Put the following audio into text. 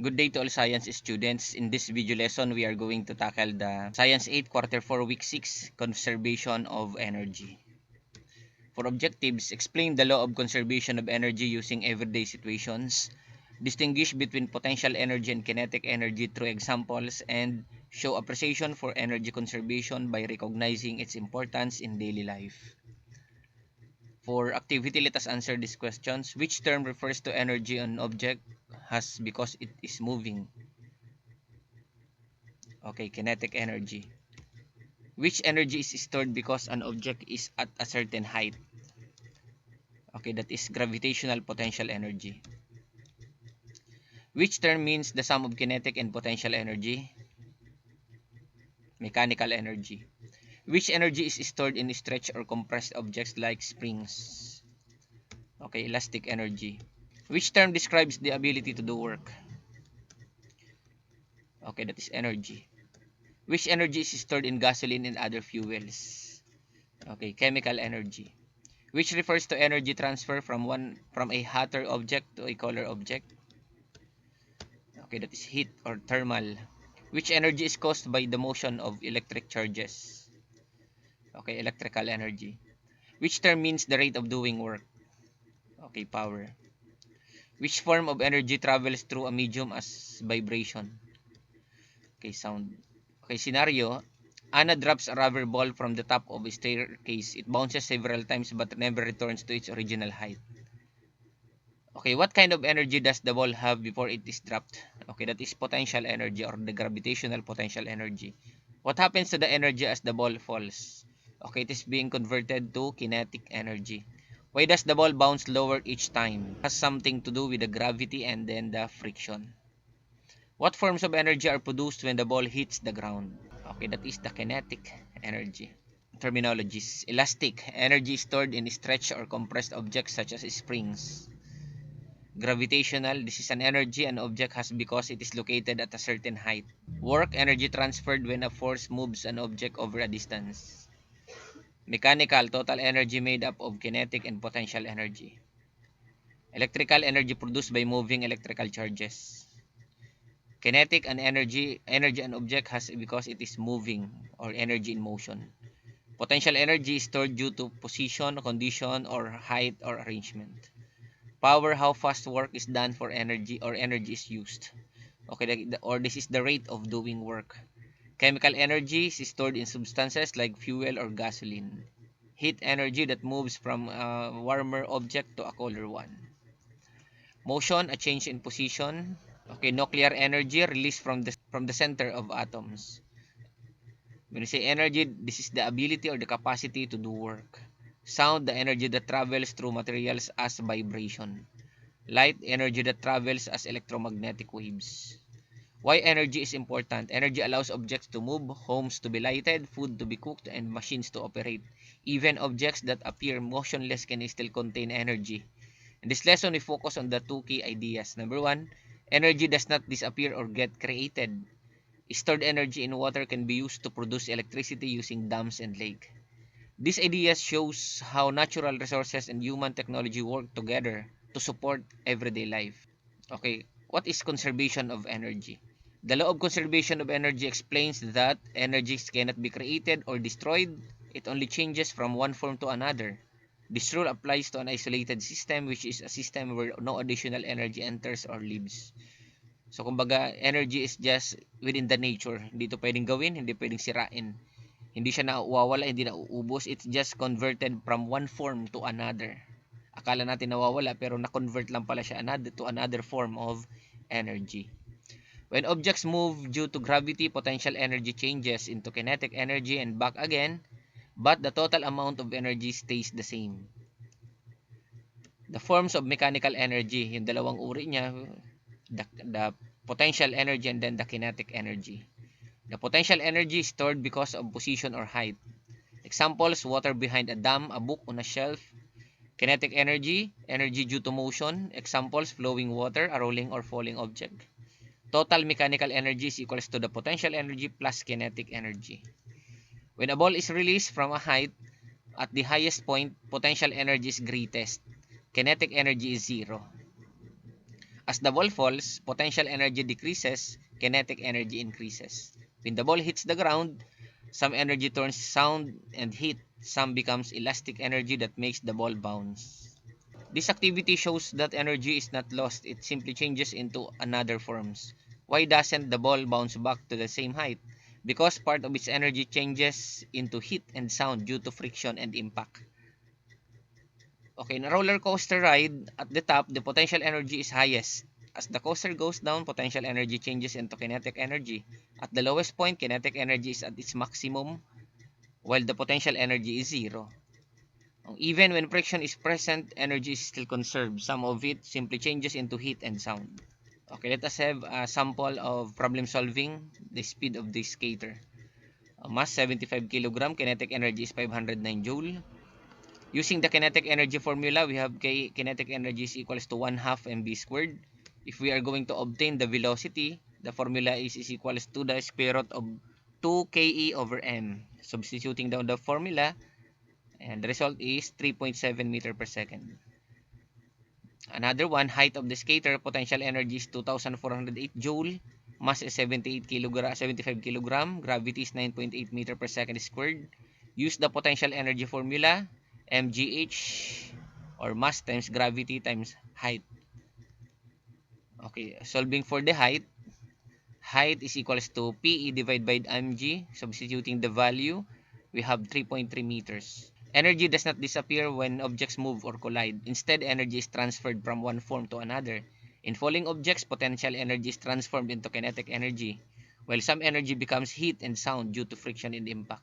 Good day to all science students. In this video lesson, we are going to tackle the Science 8 Quarter 4 Week 6 Conservation of Energy. For objectives, explain the law of conservation of energy using everyday situations, distinguish between potential energy and kinetic energy through examples, and show appreciation for energy conservation by recognizing its importance in daily life. For activity, let us answer these questions. Which term refers to energy an object has because it is moving? Okay, kinetic energy. Which energy is stored because an object is at a certain height? Okay, that is gravitational potential energy. Which term means the sum of kinetic and potential energy? Mechanical energy. Which energy is stored in stretched or compressed objects like springs? Okay, elastic energy. Which term describes the ability to do work? Okay, that is energy. Which energy is stored in gasoline and other fuels? Okay, chemical energy. Which refers to energy transfer from a hotter object to a colder object? Okay, that is heat or thermal. Which energy is caused by the motion of electric charges? Okay, electrical energy. Which term means the rate of doing work? Okay, power. Which form of energy travels through a medium as vibration? Okay, sound. Okay, scenario. Anna drops a rubber ball from the top of a staircase. It bounces several times but never returns to its original height. Okay, what kind of energy does the ball have before it is dropped? Okay, that is potential energy or the gravitational potential energy. What happens to the energy as the ball falls? Okay, it is being converted to kinetic energy. Why does the ball bounce lower each time? It has something to do with the gravity and then the friction. What forms of energy are produced when the ball hits the ground? Okay, that is the kinetic energy. Terminologies. Elastic. Energy stored in stretched or compressed objects such as springs. Gravitational. This is an energy an object has because it is located at a certain height. Work. Energy transferred when a force moves an object over a distance. Mechanical. Total energy made up of kinetic and potential energy. Electrical. Energy produced by moving electrical charges. Kinetic and energy an object has because it is moving or energy in motion. Potential energy is stored due to position, condition, or height or arrangement. Power, how fast work is done for energy or energy is used. Okay, or this is the rate of doing work. Chemical energy is stored in substances like fuel or gasoline. Heat energy that moves from a warmer object to a colder one. Motion, a change in position. Okay, nuclear energy released from the center of atoms. When you say energy, this is the ability or the capacity to do work. Sound, the energy that travels through materials as vibration. Light, energy that travels as electromagnetic waves. Why energy is important? Energy allows objects to move, homes to be lighted, food to be cooked, and machines to operate. Even objects that appear motionless can still contain energy. In this lesson, we focus on the two key ideas. Number one, energy does not disappear or get created. Stored energy in water can be used to produce electricity using dams and lakes. This idea shows how natural resources and human technology work together to support everyday life. Okay, what is conservation of energy? The law of conservation of energy explains that energy cannot be created or destroyed. It only changes from one form to another. This rule applies to an isolated system, which is a system where no additional energy enters or leaves. So, kumbaga, energy is just within the nature. Hindi ito pwedeng gawin, hindi pwedeng sirain. Hindi siya nawawala, hindi nauubos. It's just converted from one form to another. Akala natin nawawala, pero na-convert lang pala siya to another form of energy. When objects move due to gravity, potential energy changes into kinetic energy and back again, but the total amount of energy stays the same. The forms of mechanical energy, yung dalawang uri niya, the potential energy and then the kinetic energy. The potential energy is stored because of position or height. Examples, water behind a dam, a book on a shelf. Kinetic energy, energy due to motion. Examples, flowing water, a rolling or falling object. Total mechanical energy is equals to the potential energy plus kinetic energy. When a ball is released from a height, at the highest point, potential energy is greatest. Kinetic energy is zero. As the ball falls, potential energy decreases, kinetic energy increases. When the ball hits the ground, some energy turns sound and heat, some becomes elastic energy that makes the ball bounce. This activity shows that energy is not lost, it simply changes into another forms. Why doesn't the ball bounce back to the same height? Because part of its energy changes into heat and sound due to friction and impact. Okay, in a roller coaster ride, at the top, the potential energy is highest. As the coaster goes down, potential energy changes into kinetic energy. At the lowest point, kinetic energy is at its maximum, while the potential energy is zero. Even when friction is present, energy is still conserved. Some of it simply changes into heat and sound. Okay, let us have a sample of problem solving, the speed of the skater. Mass 75 kilogram, kinetic energy is 509 joule. Using the kinetic energy formula, we have kinetic energy is equals to 1 half mv squared. If we are going to obtain the velocity, the formula is equals to the square root of 2 ke over m. Substituting down the formula, and the result is 3.7 meter per second. Another one, height of the skater, potential energy is 2,408 joule, mass is 75 kilogram, gravity is 9.8 meter per second squared. Use the potential energy formula, mgh, or mass times gravity times height. Okay, solving for the height, height is equals to PE divided by mg. Substituting the value, we have 3.3 meters. Energy does not disappear when objects move or collide. Instead, energy is transferred from one form to another. In falling objects, potential energy is transformed into kinetic energy, while some energy becomes heat and sound due to friction and impact.